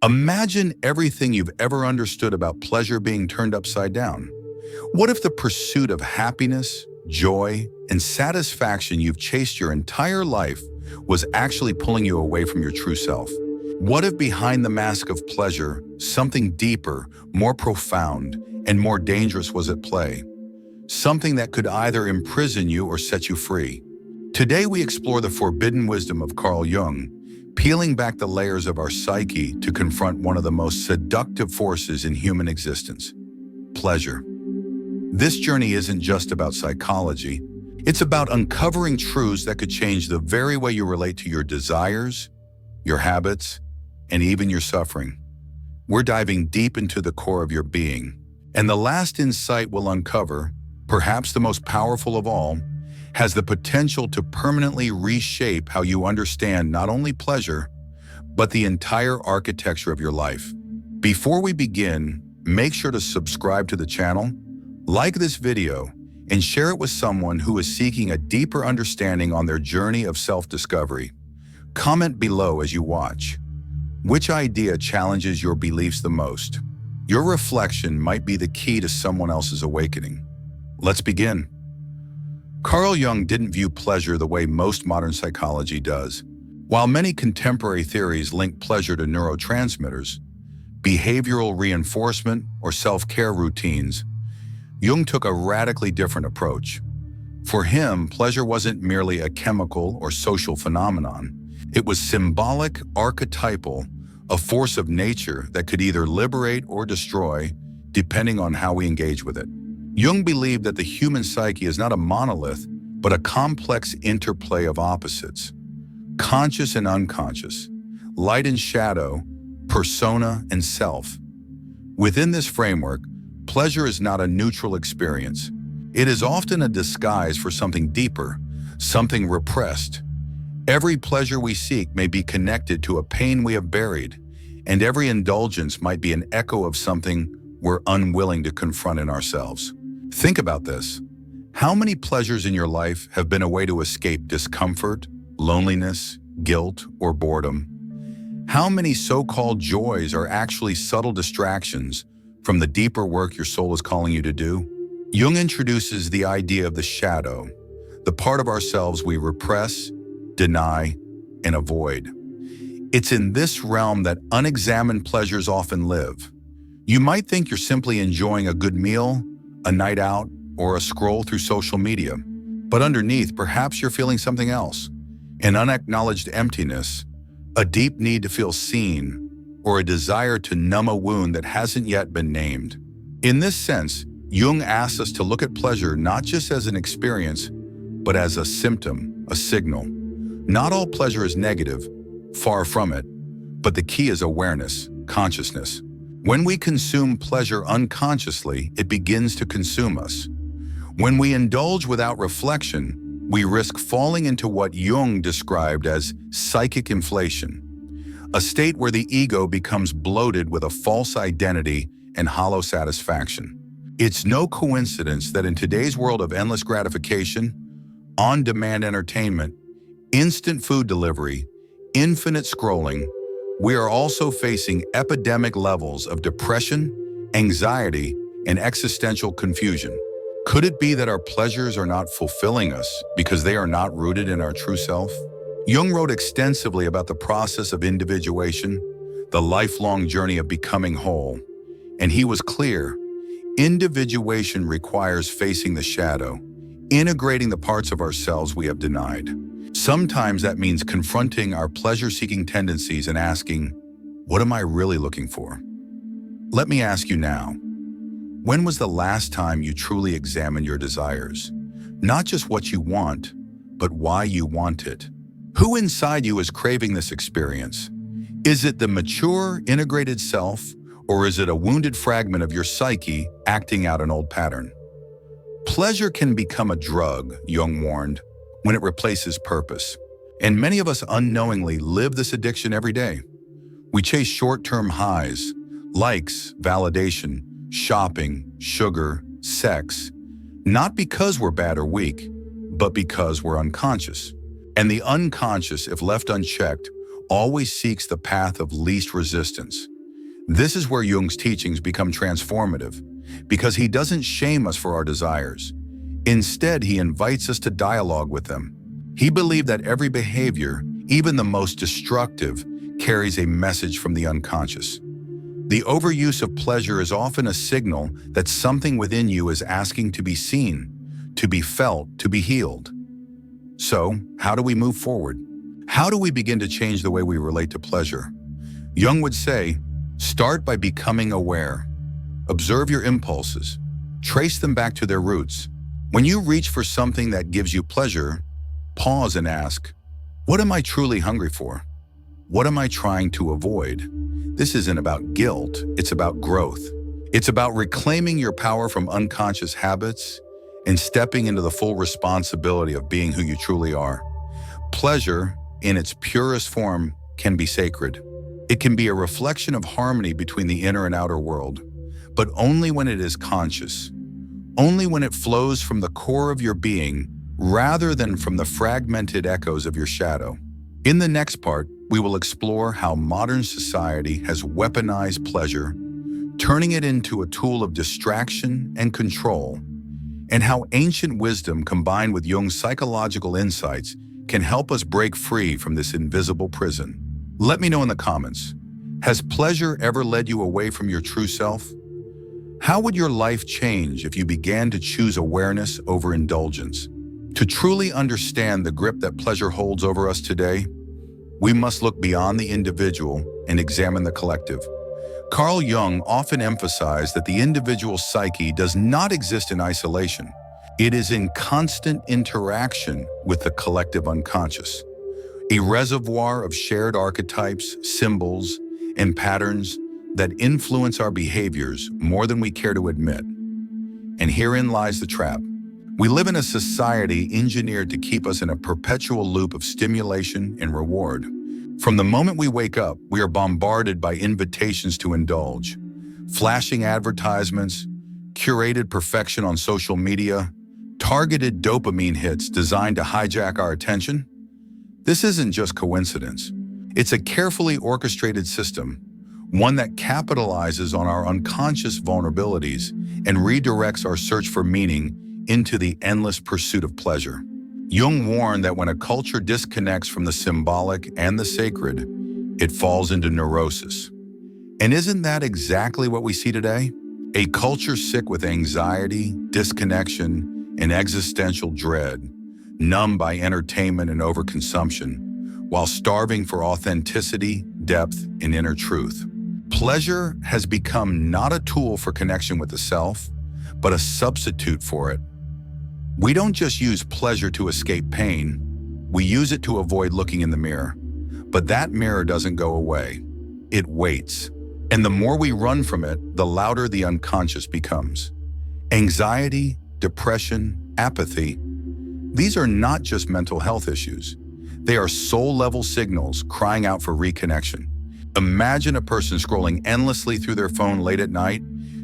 Imagine everything you've ever understood about pleasure being turned upside down. What if the pursuit of happiness, joy, and satisfaction you've chased your entire life was actually pulling you away from your true self? What if behind the mask of pleasure, something deeper, more profound, and more dangerous was at play? Something that could either imprison you or set you free. Today we explore the forbidden wisdom of Carl Jung, peeling back the layers of our psyche to confront one of the most seductive forces in human existence: pleasure. This journey isn't just about psychology. It's about uncovering truths that could change the very way you relate to your desires, your habits, and even your suffering. We're diving deep into the core of your being, and the last insight we'll uncover, perhaps the most powerful of all, has the potential to permanently reshape how you understand not only pleasure, but the entire architecture of your life. Before we begin, make sure to subscribe to the channel, like this video, and share it with someone who is seeking a deeper understanding on their journey of self-discovery. Comment below as you watch. Which idea challenges your beliefs the most? Your reflection might be the key to someone else's awakening. Let's begin. Carl Jung didn't view pleasure the way most modern psychology does. While many contemporary theories link pleasure to neurotransmitters, behavioral reinforcement, or self-care routines, Jung took a radically different approach. For him, pleasure wasn't merely a chemical or social phenomenon. It was symbolic, archetypal, a force of nature that could either liberate or destroy, depending on how we engage with it. Jung believed that the human psyche is not a monolith, but a complex interplay of opposites: conscious and unconscious, light and shadow, persona and self. Within this framework, pleasure is not a neutral experience. It is often a disguise for something deeper, something repressed. Every pleasure we seek may be connected to a pain we have buried, and every indulgence might be an echo of something we're unwilling to confront in ourselves. Think about this. How many pleasures in your life have been a way to escape discomfort, loneliness, guilt, or boredom? How many so-called joys are actually subtle distractions from the deeper work your soul is calling you to do? Jung introduces the idea of the shadow, the part of ourselves we repress, deny, and avoid. It's in this realm that unexamined pleasures often live. You might think you're simply enjoying a good meal, a night out, or a scroll through social media. But underneath, perhaps you're feeling something else: an unacknowledged emptiness, a deep need to feel seen, or a desire to numb a wound that hasn't yet been named. In this sense, Jung asks us to look at pleasure not just as an experience, but as a symptom, a signal. Not all pleasure is negative, far from it, but the key is awareness, consciousness. When we consume pleasure unconsciously, it begins to consume us. When we indulge without reflection, we risk falling into what Jung described as psychic inflation, a state where the ego becomes bloated with a false identity and hollow satisfaction. It's no coincidence that in today's world of endless gratification, on-demand entertainment, instant food delivery, infinite scrolling, we are also facing epidemic levels of depression, anxiety, and existential confusion. Could it be that our pleasures are not fulfilling us because they are not rooted in our true self? Jung wrote extensively about the process of individuation, the lifelong journey of becoming whole, and he was clear: individuation requires facing the shadow, integrating the parts of ourselves we have denied. Sometimes that means confronting our pleasure-seeking tendencies and asking, what am I really looking for? Let me ask you now, when was the last time you truly examined your desires? Not just what you want, but why you want it. Who inside you is craving this experience? Is it the mature, integrated self, or is it a wounded fragment of your psyche acting out an old pattern? Pleasure can become a drug, Jung warned, when it replaces purpose. And many of us unknowingly live this addiction every day. We chase short-term highs, likes, validation, shopping, sugar, sex, not because we're bad or weak, but because we're unconscious. And the unconscious, if left unchecked, always seeks the path of least resistance. This is where Jung's teachings become transformative, because he doesn't shame us for our desires. Instead, he invites us to dialogue with them. He believed that every behavior, even the most destructive, carries a message from the unconscious. The overuse of pleasure is often a signal that something within you is asking to be seen, to be felt, to be healed. So, how do we move forward? How do we begin to change the way we relate to pleasure? Jung would say, start by becoming aware. Observe your impulses. Trace them back to their roots. When you reach for something that gives you pleasure, pause and ask, what am I truly hungry for? What am I trying to avoid? This isn't about guilt, it's about growth. It's about reclaiming your power from unconscious habits and stepping into the full responsibility of being who you truly are. Pleasure, in its purest form, can be sacred. It can be a reflection of harmony between the inner and outer world, but only when it is conscious, only when it flows from the core of your being rather than from the fragmented echoes of your shadow. In the next part, we will explore how modern society has weaponized pleasure, turning it into a tool of distraction and control, and how ancient wisdom combined with Jung's psychological insights can help us break free from this invisible prison. Let me know in the comments, has pleasure ever led you away from your true self? How would your life change if you began to choose awareness over indulgence? To truly understand the grip that pleasure holds over us today, we must look beyond the individual and examine the collective. Carl Jung often emphasized that the individual psyche does not exist in isolation. It is in constant interaction with the collective unconscious, a reservoir of shared archetypes, symbols, and patterns that influence our behaviors more than we care to admit. And herein lies the trap. We live in a society engineered to keep us in a perpetual loop of stimulation and reward. From the moment we wake up, we are bombarded by invitations to indulge. Flashing advertisements, curated perfection on social media, targeted dopamine hits designed to hijack our attention. This isn't just coincidence. It's a carefully orchestrated system, one that capitalizes on our unconscious vulnerabilities and redirects our search for meaning into the endless pursuit of pleasure. Jung warned that when a culture disconnects from the symbolic and the sacred, it falls into neurosis. And isn't that exactly what we see today? A culture sick with anxiety, disconnection, and existential dread, numb by entertainment and overconsumption, while starving for authenticity, depth, and inner truth. Pleasure has become not a tool for connection with the self, but a substitute for it. We don't just use pleasure to escape pain, we use it to avoid looking in the mirror. But that mirror doesn't go away. It waits. And the more we run from it, the louder the unconscious becomes. Anxiety, depression, apathy, these are not just mental health issues. They are soul-level signals crying out for reconnection. Imagine a person scrolling endlessly through their phone late at night,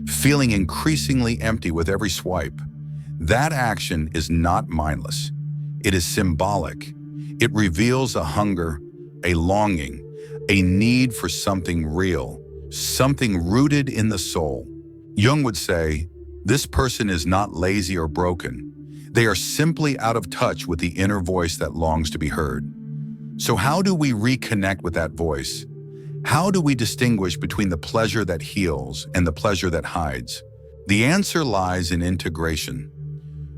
feeling increasingly empty with every swipe. That action is not mindless. It is symbolic. It reveals a hunger, a longing, a need for something real, something rooted in the soul. Jung would say, this person is not lazy or broken. They are simply out of touch with the inner voice that longs to be heard. So how do we reconnect with that voice? How do we distinguish between the pleasure that heals and the pleasure that hides? The answer lies in integration.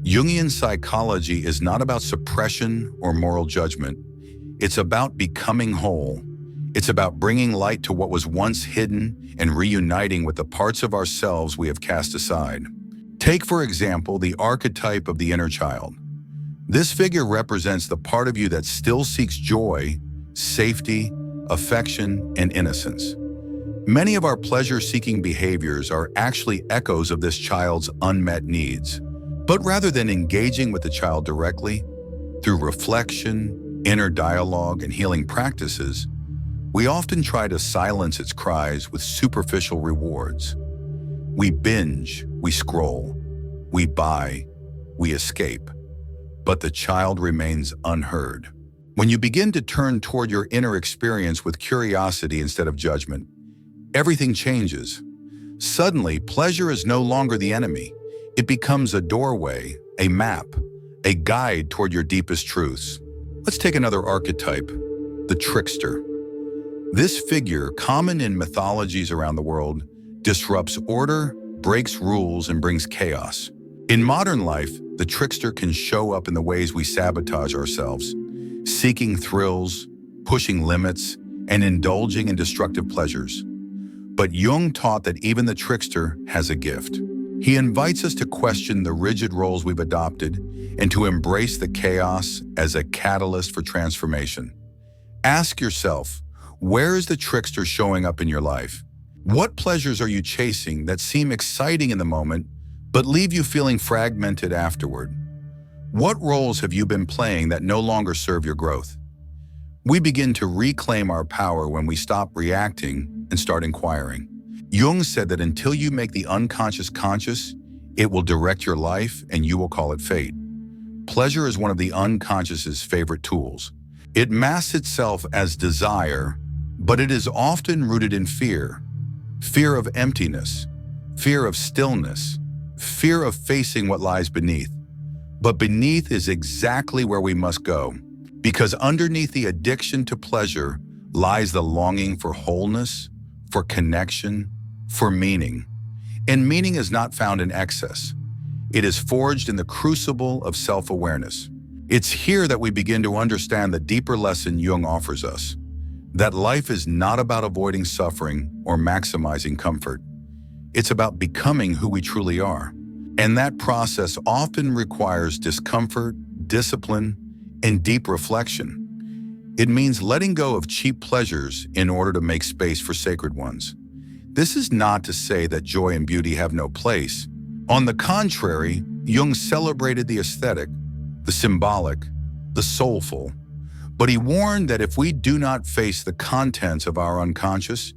Jungian psychology is not about suppression or moral judgment. It's about becoming whole. It's about bringing light to what was once hidden and reuniting with the parts of ourselves we have cast aside. Take, for example, the archetype of the inner child. This figure represents the part of you that still seeks joy, safety, affection, and innocence. Many of our pleasure-seeking behaviors are actually echoes of this child's unmet needs. But rather than engaging with the child directly, through reflection, inner dialogue, and healing practices, we often try to silence its cries with superficial rewards. We binge, we scroll, we buy, we escape, but the child remains unheard. When you begin to turn toward your inner experience with curiosity instead of judgment, everything changes. Suddenly, pleasure is no longer the enemy. It becomes a doorway, a map, a guide toward your deepest truths. Let's take another archetype, the trickster. This figure, common in mythologies around the world, disrupts order, breaks rules, and brings chaos. In modern life, the trickster can show up in the ways we sabotage ourselves, seeking thrills, pushing limits, and indulging in destructive pleasures. But Jung taught that even the trickster has a gift. He invites us to question the rigid roles we've adopted and to embrace the chaos as a catalyst for transformation. Ask yourself, where is the trickster showing up in your life? What pleasures are you chasing that seem exciting in the moment, but leave you feeling fragmented afterward? What roles have you been playing that no longer serve your growth? We begin to reclaim our power when we stop reacting and start inquiring. Jung said that until you make the unconscious conscious, it will direct your life and you will call it fate. Pleasure is one of the unconscious's favorite tools. It masks itself as desire, but it is often rooted in fear. Fear of emptiness, fear of stillness, fear of facing what lies beneath. But beneath is exactly where we must go, because underneath the addiction to pleasure lies the longing for wholeness, for connection, for meaning. And meaning is not found in excess. It is forged in the crucible of self-awareness. It's here that we begin to understand the deeper lesson Jung offers us, that life is not about avoiding suffering or maximizing comfort. It's about becoming who we truly are. And that process often requires discomfort, discipline, and deep reflection. It means letting go of cheap pleasures in order to make space for sacred ones. This is not to say that joy and beauty have no place. On the contrary, Jung celebrated the aesthetic, the symbolic, the soulful. But he warned that if we do not face the contents of our unconscious,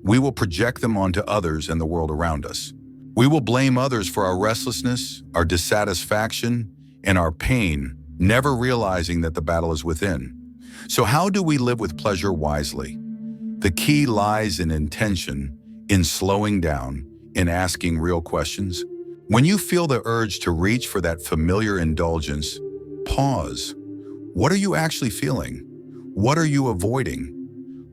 we will project them onto others and the world around us. We will blame others for our restlessness, our dissatisfaction, and our pain, never realizing that the battle is within. So how do we live with pleasure wisely? The key lies in intention, in slowing down, in asking real questions. When you feel the urge to reach for that familiar indulgence, pause. What are you actually feeling? What are you avoiding?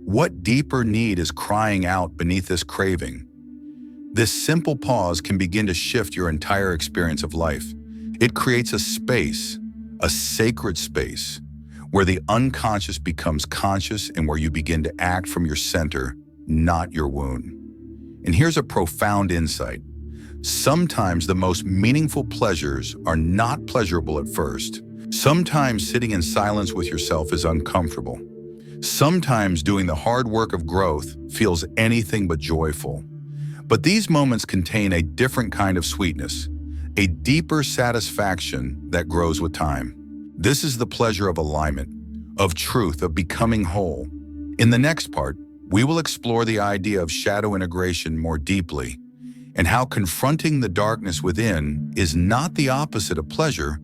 What deeper need is crying out beneath this craving? This simple pause can begin to shift your entire experience of life. It creates a space, a sacred space, where the unconscious becomes conscious and where you begin to act from your center, not your wound. And here's a profound insight. Sometimes the most meaningful pleasures are not pleasurable at first. Sometimes sitting in silence with yourself is uncomfortable. Sometimes doing the hard work of growth feels anything but joyful. But these moments contain a different kind of sweetness, a deeper satisfaction that grows with time. This is the pleasure of alignment, of truth, of becoming whole. In the next part, we will explore the idea of shadow integration more deeply and how confronting the darkness within is not the opposite of pleasure,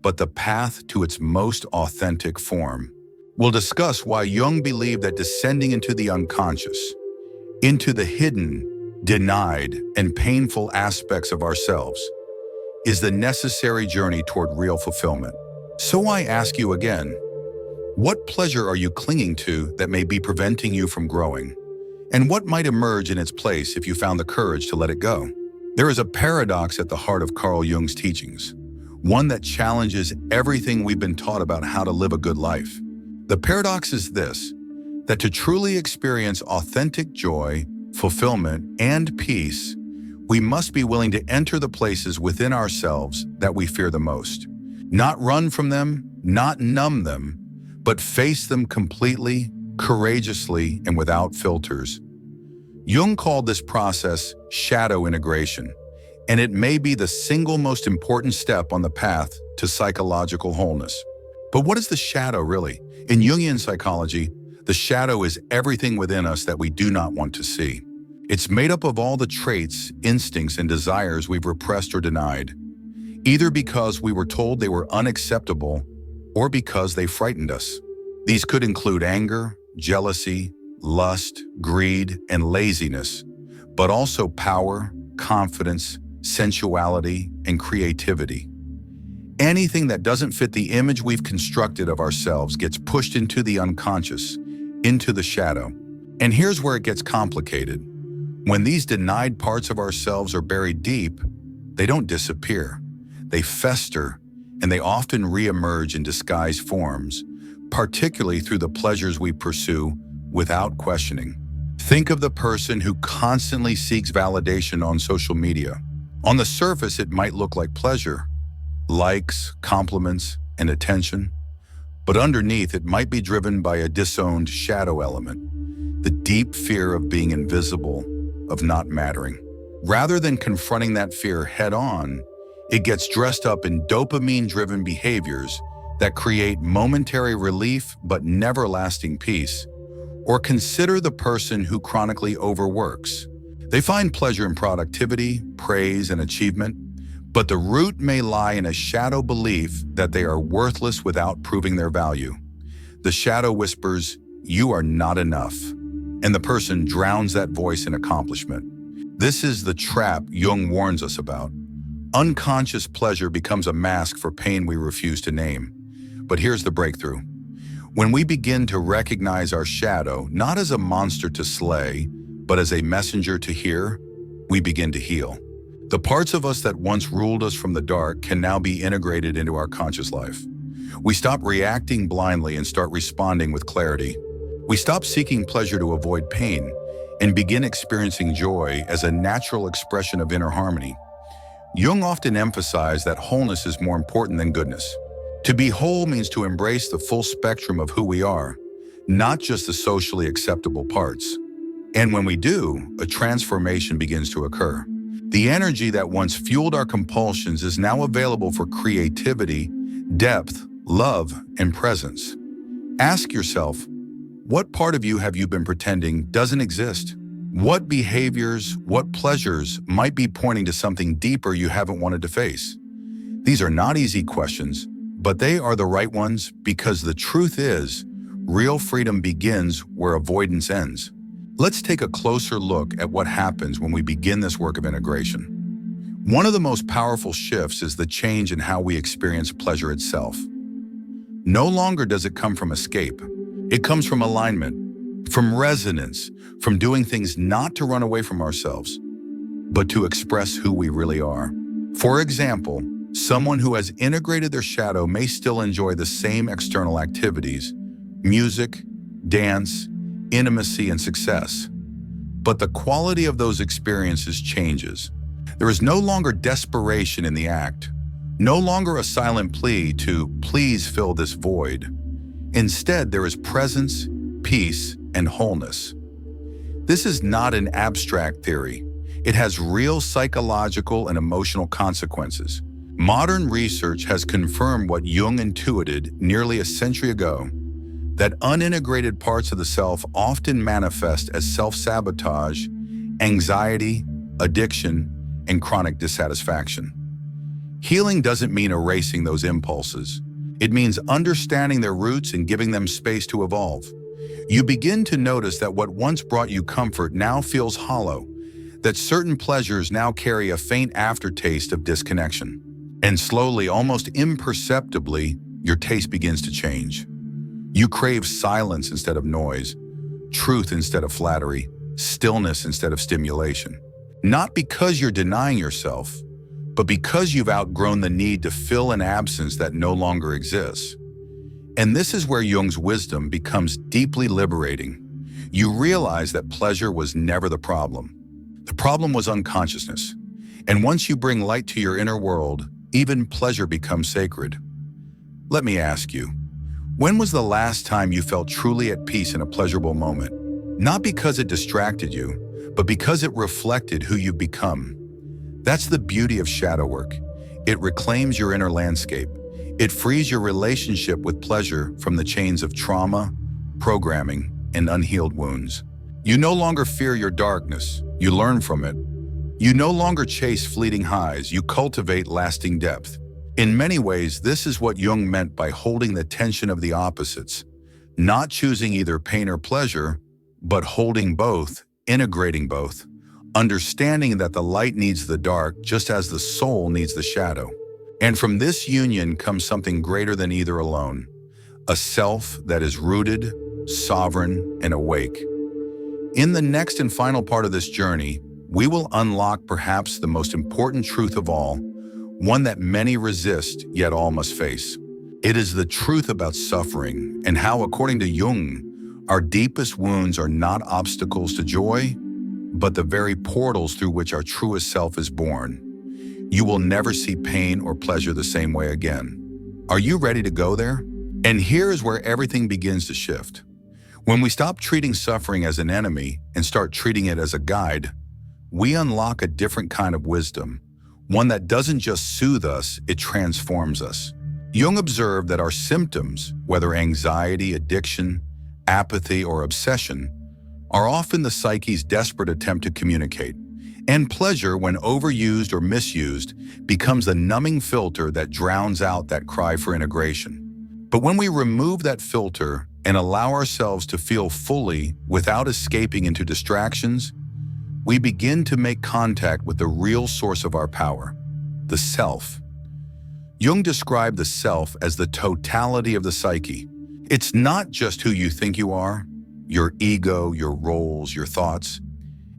but the path to its most authentic form. We'll discuss why Jung believed that descending into the unconscious, into the hidden, denied, and painful aspects of ourselves, is the necessary journey toward real fulfillment. So I ask you again, what pleasure are you clinging to that may be preventing you from growing? And what might emerge in its place if you found the courage to let it go? There is a paradox at the heart of Carl Jung's teachings, one that challenges everything we've been taught about how to live a good life. The paradox is this, that to truly experience authentic joy, fulfillment, and peace, we must be willing to enter the places within ourselves that we fear the most. Not run from them, not numb them, but face them completely, courageously, and without filters. Jung called this process shadow integration, and it may be the single most important step on the path to psychological wholeness. But what is the shadow really? In Jungian psychology, the shadow is everything within us that we do not want to see. It's made up of all the traits, instincts, and desires we've repressed or denied, either because we were told they were unacceptable or because they frightened us. These could include anger, jealousy, lust, greed, and laziness, but also power, confidence, sensuality, and creativity. Anything that doesn't fit the image we've constructed of ourselves gets pushed into the unconscious, into the shadow. And here's where it gets complicated. When these denied parts of ourselves are buried deep, they don't disappear. They fester, and they often re-emerge in disguised forms, particularly through the pleasures we pursue without questioning. Think of the person who constantly seeks validation on social media. On the surface, it might look like pleasure, likes, compliments, and attention. But underneath, it might be driven by a disowned shadow element, the deep fear of being invisible, of not mattering. Rather than confronting that fear head-on, it gets dressed up in dopamine-driven behaviors that create momentary relief but never lasting peace. Or consider the person who chronically overworks. They find pleasure in productivity, praise, and achievement, but the root may lie in a shadow belief that they are worthless without proving their value. The shadow whispers, "You are not enough," and the person drowns that voice in accomplishment. This is the trap Jung warns us about. Unconscious pleasure becomes a mask for pain we refuse to name. But here's the breakthrough. When we begin to recognize our shadow, not as a monster to slay, but as a messenger to hear, we begin to heal. The parts of us that once ruled us from the dark can now be integrated into our conscious life. We stop reacting blindly and start responding with clarity. We stop seeking pleasure to avoid pain and begin experiencing joy as a natural expression of inner harmony. Jung often emphasized that wholeness is more important than goodness. To be whole means to embrace the full spectrum of who we are, not just the socially acceptable parts. And when we do, a transformation begins to occur. The energy that once fueled our compulsions is now available for creativity, depth, love, and presence. Ask yourself, what part of you have you been pretending doesn't exist? What behaviors, what pleasures might be pointing to something deeper you haven't wanted to face? These are not easy questions, but they are the right ones because the truth is, real freedom begins where avoidance ends. Let's take a closer look at what happens when we begin this work of integration. One of the most powerful shifts is the change in how we experience pleasure itself. No longer does it come from escape. It comes from alignment, from resonance, from doing things not to run away from ourselves, but to express who we really are. For example, someone who has integrated their shadow may still enjoy the same external activities, music, dance, intimacy, and success. But the quality of those experiences changes. There is no longer desperation in the act, no longer a silent plea to please fill this void. Instead, there is presence, peace, and wholeness. This is not an abstract theory. It has real psychological and emotional consequences. Modern research has confirmed what Jung intuited nearly a century ago, that unintegrated parts of the self often manifest as self-sabotage, anxiety, addiction, and chronic dissatisfaction. Healing doesn't mean erasing those impulses. It means understanding their roots and giving them space to evolve. You begin to notice that what once brought you comfort now feels hollow, that certain pleasures now carry a faint aftertaste of disconnection. And slowly, almost imperceptibly, your taste begins to change. You crave silence instead of noise, truth instead of flattery, stillness instead of stimulation. Not because you're denying yourself, but because you've outgrown the need to fill an absence that no longer exists. And this is where Jung's wisdom becomes deeply liberating. You realize that pleasure was never the problem. The problem was unconsciousness. And once you bring light to your inner world, even pleasure becomes sacred. Let me ask you, when was the last time you felt truly at peace in a pleasurable moment? Not because it distracted you, but because it reflected who you've become. That's the beauty of shadow work. It reclaims your inner landscape. It frees your relationship with pleasure from the chains of trauma, programming, and unhealed wounds. You no longer fear your darkness. You learn from it. You no longer chase fleeting highs. You cultivate lasting depth. In many ways, this is what Jung meant by holding the tension of the opposites, not choosing either pain or pleasure, but holding both, integrating both, understanding that the light needs the dark just as the soul needs the shadow. And from this union comes something greater than either alone, a self that is rooted, sovereign, and awake. In the next and final part of this journey, we will unlock perhaps the most important truth of all, one that many resist, yet all must face. It is the truth about suffering and how, according to Jung, our deepest wounds are not obstacles to joy, but the very portals through which our truest self is born. You will never see pain or pleasure the same way again. Are you ready to go there? And here is where everything begins to shift. When we stop treating suffering as an enemy and start treating it as a guide, we unlock a different kind of wisdom, one that doesn't just soothe us, it transforms us. Jung observed that our symptoms, whether anxiety, addiction, apathy, or obsession, are often the psyche's desperate attempt to communicate. And pleasure, when overused or misused, becomes the numbing filter that drowns out that cry for integration. But when we remove that filter and allow ourselves to feel fully without escaping into distractions, we begin to make contact with the real source of our power, the self. Jung described the self as the totality of the psyche. It's not just who you think you are, your ego, your roles, your thoughts.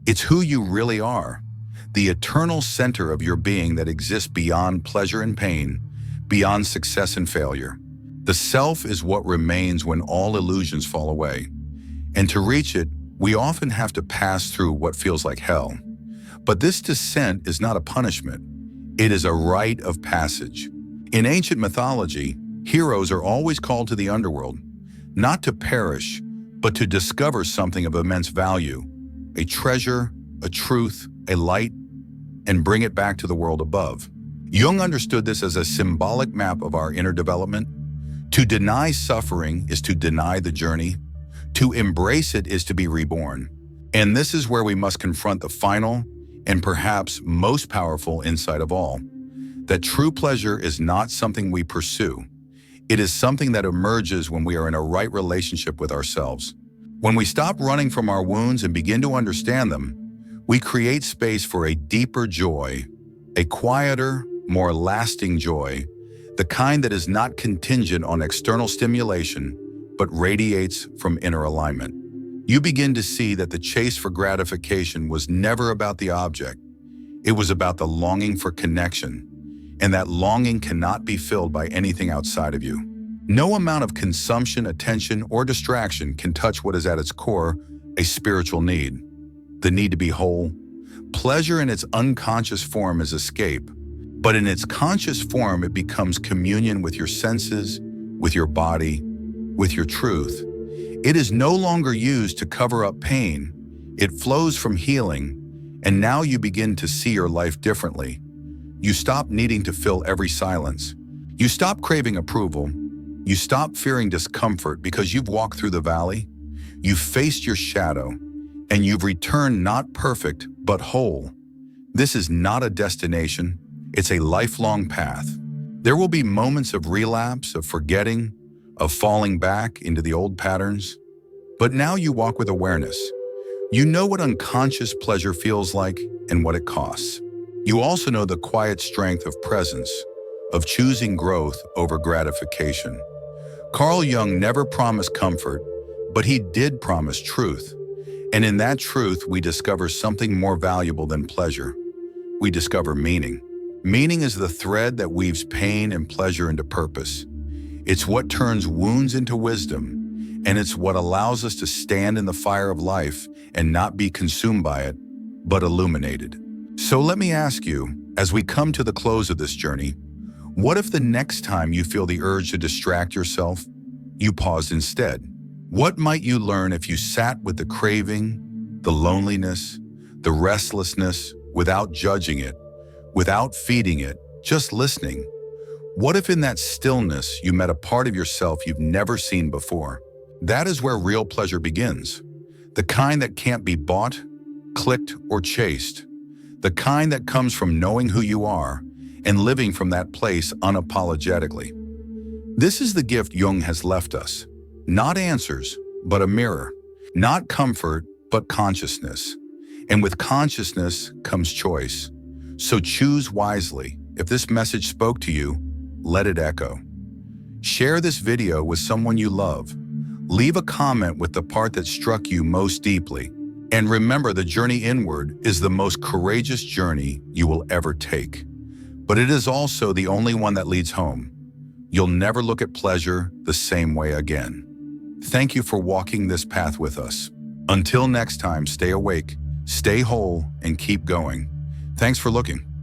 It's who you really are, the eternal center of your being that exists beyond pleasure and pain, beyond success and failure. The self is what remains when all illusions fall away. And to reach it, we often have to pass through what feels like hell. But this descent is not a punishment. It is a rite of passage. In ancient mythology, heroes are always called to the underworld, not to perish, but to discover something of immense value, a treasure, a truth, a light, and bring it back to the world above. Jung understood this as a symbolic map of our inner development. To deny suffering is to deny the journey. To embrace it is to be reborn. And this is where we must confront the final and perhaps most powerful insight of all, that true pleasure is not something we pursue. It is something that emerges when we are in a right relationship with ourselves. When we stop running from our wounds and begin to understand them, we create space for a deeper joy, a quieter, more lasting joy, the kind that is not contingent on external stimulation, but radiates from inner alignment. You begin to see that the chase for gratification was never about the object. It was about the longing for connection, and that longing cannot be filled by anything outside of you. No amount of consumption, attention, or distraction can touch what is at its core a spiritual need, the need to be whole. Pleasure in its unconscious form is escape, but in its conscious form it becomes communion with your senses, with your body, with your truth. It is no longer used to cover up pain. It flows from healing, and now you begin to see your life differently. You stop needing to fill every silence. You stop craving approval. You stop fearing discomfort because you've walked through the valley. You've faced your shadow, and you've returned not perfect, but whole. This is not a destination. It's a lifelong path. There will be moments of relapse, of forgetting, of falling back into the old patterns. But now you walk with awareness. You know what unconscious pleasure feels like and what it costs. You also know the quiet strength of presence, of choosing growth over gratification. Carl Jung never promised comfort, but he did promise truth. And in that truth, we discover something more valuable than pleasure. We discover meaning. Meaning is the thread that weaves pain and pleasure into purpose. It's what turns wounds into wisdom, and it's what allows us to stand in the fire of life and not be consumed by it, but illuminated. So let me ask you, as we come to the close of this journey, what if the next time you feel the urge to distract yourself, you paused instead? What might you learn if you sat with the craving, the loneliness, the restlessness, without judging it, without feeding it, just listening? What if in that stillness you met a part of yourself you've never seen before? That is where real pleasure begins. The kind that can't be bought, clicked, or chased. The kind that comes from knowing who you are and living from that place unapologetically. This is the gift Jung has left us. Not answers, but a mirror. Not comfort, but consciousness. And with consciousness comes choice. So choose wisely. If this message spoke to you, let it echo. Share this video with someone you love. Leave a comment with the part that struck you most deeply. And remember, the journey inward is the most courageous journey you will ever take. But it is also the only one that leads home. You'll never look at pleasure the same way again. Thank you for walking this path with us. Until next time, stay awake, stay whole, and keep going. Thanks for looking.